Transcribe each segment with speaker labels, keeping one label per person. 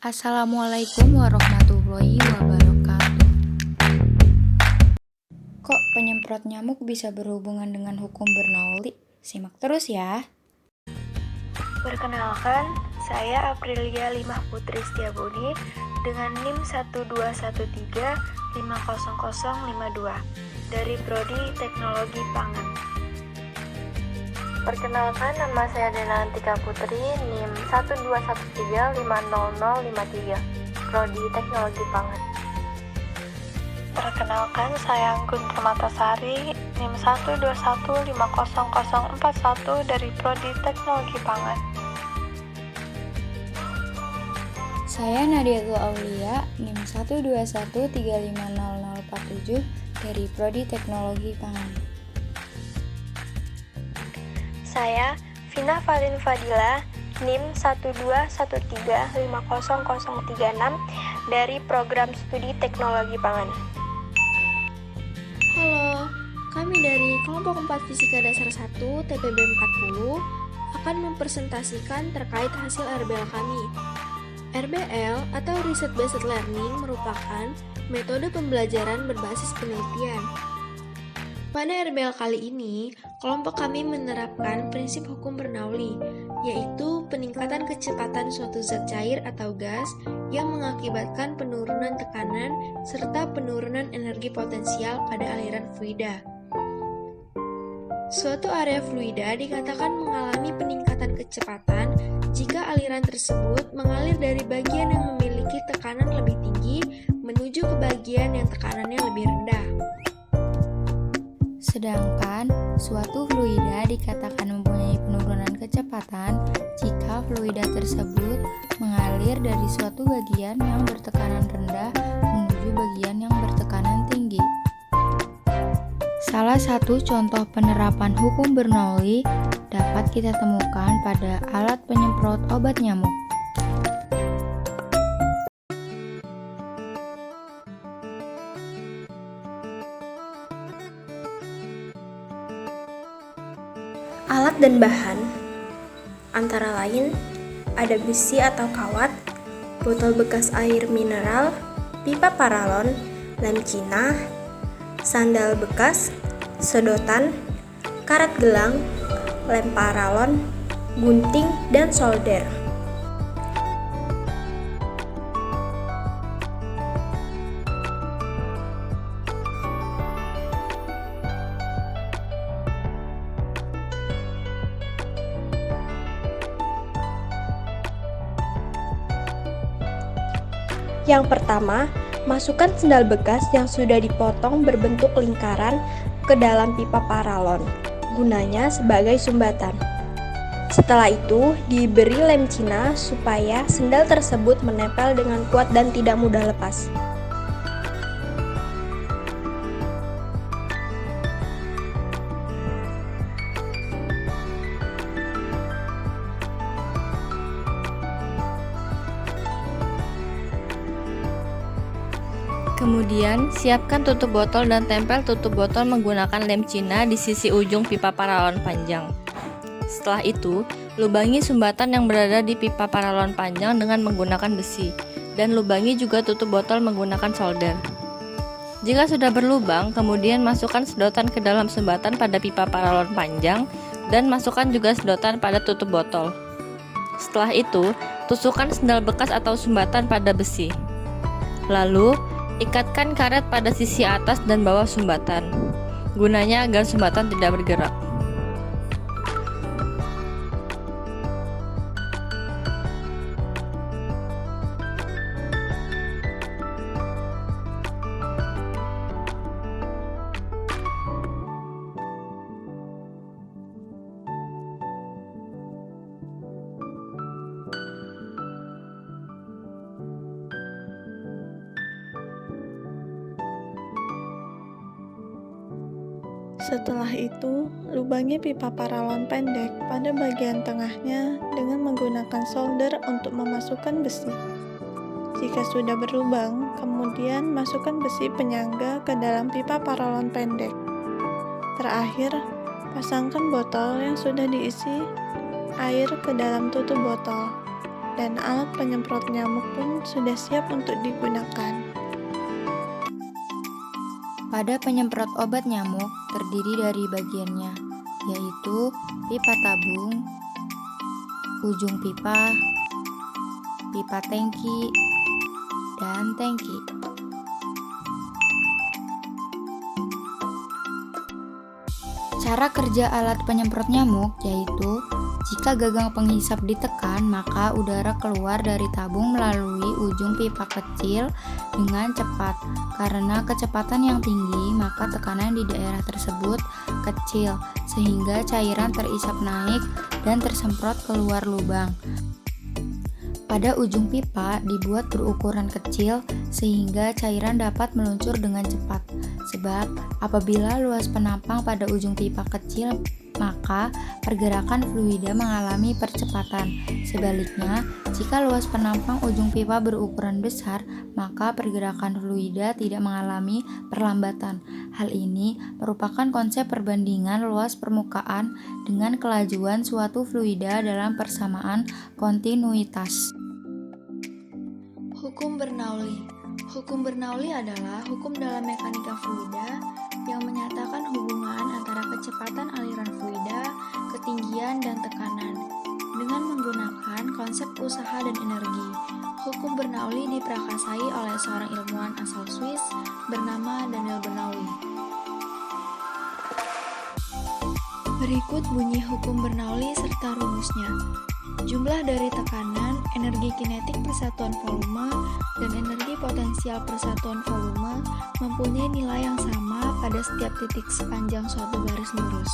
Speaker 1: Assalamualaikum warahmatullahi wabarakatuh. Kok penyemprot nyamuk bisa berhubungan dengan hukum Bernoulli? Simak terus ya.
Speaker 2: Perkenalkan, saya Aprilia Limah Putri Setiabudi dengan NIM 121350052 dari Prodi Teknologi Pangan. Perkenalkan, nama saya Denantika Putri, NIM 121350053, Prodi Teknologi Pangan. Perkenalkan, saya Anggun Permatasari, NIM 1215041 dari Prodi Teknologi Pangan.
Speaker 1: Saya Nadiatul Aulia, NIM 121350047 dari Prodi Teknologi Pangan.
Speaker 2: Saya Vina Valin Fadila, NIM 121350036 dari Program Studi Teknologi Pangan.
Speaker 3: Halo, kami dari kelompok 4 Fisika Dasar 1 TPB 40 akan mempresentasikan terkait hasil RBL kami. RBL atau Research Based Learning merupakan metode pembelajaran berbasis penelitian. Pada RBL kali ini, kelompok kami menerapkan prinsip hukum Bernoulli, yaitu peningkatan kecepatan suatu zat cair atau gas yang mengakibatkan penurunan tekanan serta penurunan energi potensial pada aliran fluida. Suatu area fluida dikatakan mengalami peningkatan kecepatan jika aliran tersebut mengalir dari bagian yang memiliki tekanan lebih tinggi menuju ke bagian yang tekanannya lebih rendah.
Speaker 1: Sedangkan suatu fluida dikatakan mempunyai penurunan kecepatan jika fluida tersebut mengalir dari suatu bagian yang bertekanan rendah menuju bagian yang bertekanan tinggi. Salah satu contoh penerapan hukum Bernoulli dapat kita temukan pada alat penyemprot obat nyamuk.
Speaker 4: Alat dan bahan antara lain ada besi atau kawat, botol bekas air mineral, pipa paralon, lem Cina, sandal bekas, sedotan, karet gelang, lem paralon, gunting, dan solder. Yang pertama, masukkan sendal bekas yang sudah dipotong berbentuk lingkaran ke dalam pipa paralon, gunanya sebagai sumbatan. Setelah itu, diberi lem Cina supaya sendal tersebut menempel dengan kuat dan tidak mudah lepas.
Speaker 5: Kemudian, siapkan tutup botol dan tempel tutup botol menggunakan lem Cina di sisi ujung pipa paralon panjang. Setelah itu, lubangi sumbatan yang berada di pipa paralon panjang dengan menggunakan besi, dan lubangi juga tutup botol menggunakan solder. Jika sudah berlubang, kemudian masukkan sedotan ke dalam sumbatan pada pipa paralon panjang, dan masukkan juga sedotan pada tutup botol. Setelah itu, tusukkan sendal bekas atau sumbatan pada besi. Lalu, ikatkan karet pada sisi atas dan bawah sumbatan, gunanya agar sumbatan tidak bergerak.
Speaker 6: Setelah itu, lubangi pipa paralon pendek pada bagian tengahnya dengan menggunakan solder untuk memasukkan besi. Jika sudah berlubang, kemudian masukkan besi penyangga ke dalam pipa paralon pendek. Terakhir, pasangkan botol yang sudah diisi air ke dalam tutup botol. dan alat penyemprot nyamuk pun sudah siap untuk digunakan.
Speaker 1: Pada penyemprot obat nyamuk terdiri dari bagiannya, yaitu pipa tabung, ujung pipa, pipa tangki, dan tangki. Cara kerja alat penyemprot nyamuk yaitu jika gagang penghisap ditekan, maka udara keluar dari tabung melalui ujung pipa kecil dengan cepat. Karena kecepatan yang tinggi, maka tekanan di daerah tersebut kecil, sehingga cairan terisap naik dan tersemprot keluar lubang. Pada ujung pipa dibuat berukuran kecil sehingga cairan dapat meluncur dengan cepat. Sebab apabila luas penampang pada ujung pipa kecil, maka pergerakan fluida mengalami percepatan. Sebaliknya, jika luas penampang ujung pipa berukuran besar, maka pergerakan fluida tidak mengalami perlambatan. Hal ini merupakan konsep perbandingan luas permukaan dengan kelajuan suatu fluida dalam persamaan kontinuitas.
Speaker 3: Hukum Bernoulli. Hukum Bernoulli adalah hukum dalam mekanika fluida yang menyatakan hubungan antara kecepatan aliran fluida, ketinggian, dan tekanan dengan menggunakan konsep usaha dan energi. Hukum Bernoulli diprakasai oleh seorang ilmuwan asal Swiss bernama Daniel Bernoulli. Berikut bunyi hukum Bernoulli serta rumusnya. Jumlah dari tekanan, energi kinetik persatuan volume, dan energi potensial persatuan volume mempunyai nilai yang sama pada setiap titik sepanjang suatu garis lurus.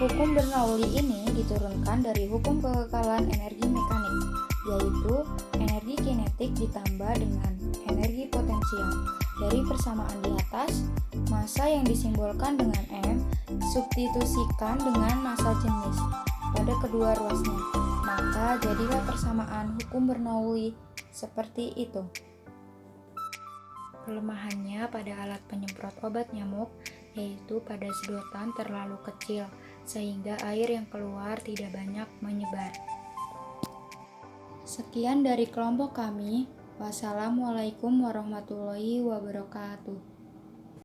Speaker 1: Hukum Bernoulli ini diturunkan dari hukum kekekalan energi mekanik, yaitu energi kinetik ditambah dengan energi potensial. Dari persamaan di atas, massa yang disimbolkan dengan M substitusikan dengan massa jenis pada kedua ruasnya, maka jadilah persamaan hukum Bernoulli seperti itu. Kelemahannya pada alat penyemprot obat nyamuk yaitu pada sedotan terlalu kecil sehingga air yang keluar tidak banyak menyebar. Sekian dari kelompok kami. Wassalamualaikum warahmatullahi wabarakatuh.